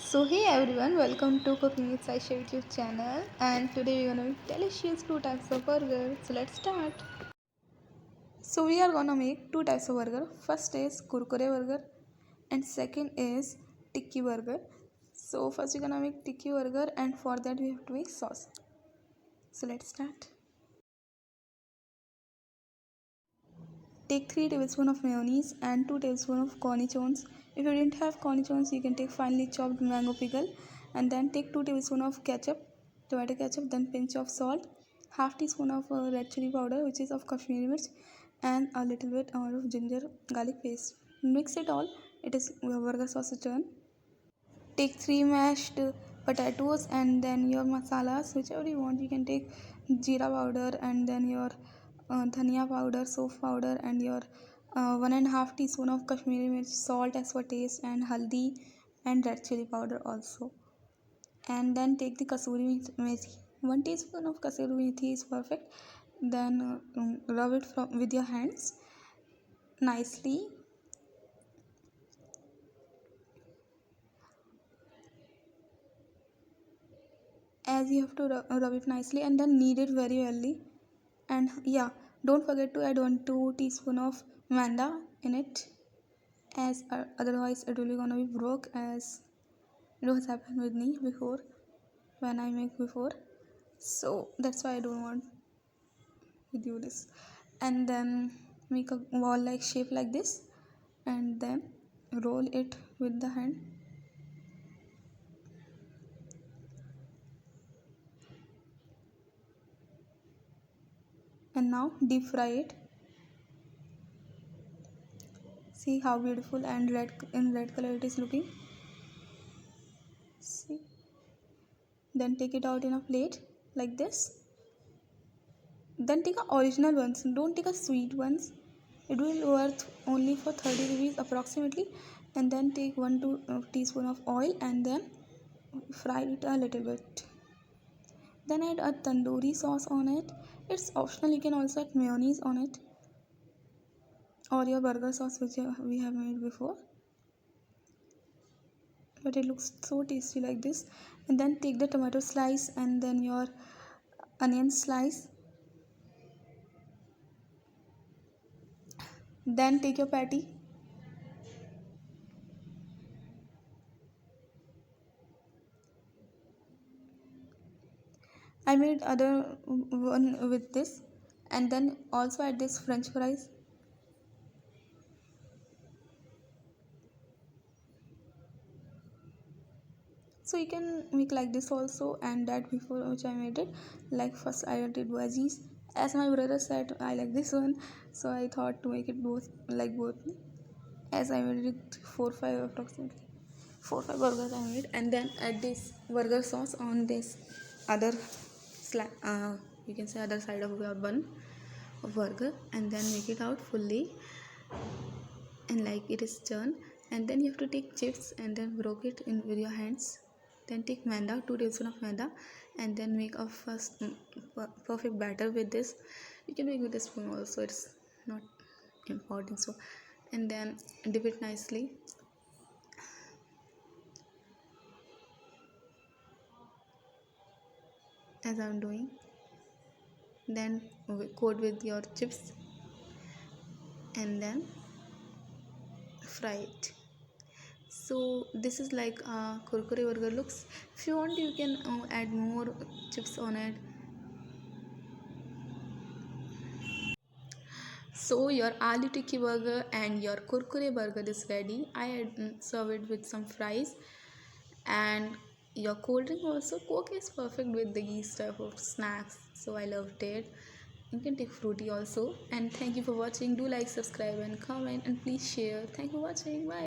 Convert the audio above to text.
So hey everyone, welcome to Cooking with Saisha YouTube channel, and today we're gonna make delicious two types of burger. So let's start. So we are gonna make two types of burger. First is Kurkure burger and second is Tikki burger. So first we're gonna make Tikki burger, and for that we have to make sauce. So let's start. Take 3 tablespoons of mayonnaise and 2 tablespoons of cornichons. If you didn't have cornichons, you can take finely chopped mango pickle, and then take 2 tablespoons of ketchup, tomato ketchup, then pinch of salt, half teaspoon of red chili powder, which is of Kashmiri mirch, and a little bit of ginger garlic paste. Mix it all. It is burger sauce turn. Take 3 mashed potatoes and then your masalas, whichever you want. You can take jeera powder and then your dhania powder, soap powder, and your 1.5 teaspoon of Kashmiri mirch, salt as per taste, and haldi and red chili powder also. And then take the kasuri methi. 1 teaspoon of kasuri methi is perfect. Then rub it with your hands nicely. As you have to rub it nicely and then knead it very well. And yeah, don't forget to add 1-2 teaspoon of maida in it, as otherwise it will be gonna be broke, as it was happened with me before when I make before. So that's why I don't want to do this. And then make a ball like shape like this and then roll it with the hand. And now deep fry it. See how beautiful and red color it is looking. See, then take it out in a plate like this. Then take a original ones, don't take a sweet ones. It will worth only for 30 rupees approximately. And then take 1-2 teaspoon of oil and then fry it a little bit. Then add a tandoori sauce on it. It's optional, you can also add mayonnaise on it or your burger sauce which we have made before, but it looks so tasty like this. And then take the tomato slice and then your onion slice. Then take your patty. I made other one with this, and then also add this french fries. So you can make like this also, and that before which I made it. Like first I did veggies. As my brother said I like this one, so I thought to make it both like both. As I made it 4-5 approximately. 4-5 burgers I made, and then add this burger sauce on this other you can say other side of your bun of burger, and then make it out fully and like it is turned. And then you have to take chips and then broke it in with your hands. Then take maida, 2 tablespoons of maida, and then make a first perfect batter with this. You can make with a spoon also, it's not important. So and then dip it nicely. As I'm doing, then coat with your chips and then fry it. So this is like a kurkure burger looks. If you want, you can add more chips on it. So your aloo tikki burger and your kurkure burger is ready. I serve it with some fries, and your cold drink also. Coke is perfect with these type of snacks, so I loved it. You can take fruity also. And thank you for watching. Do like, subscribe and comment, and please share. Thank you for watching. Bye.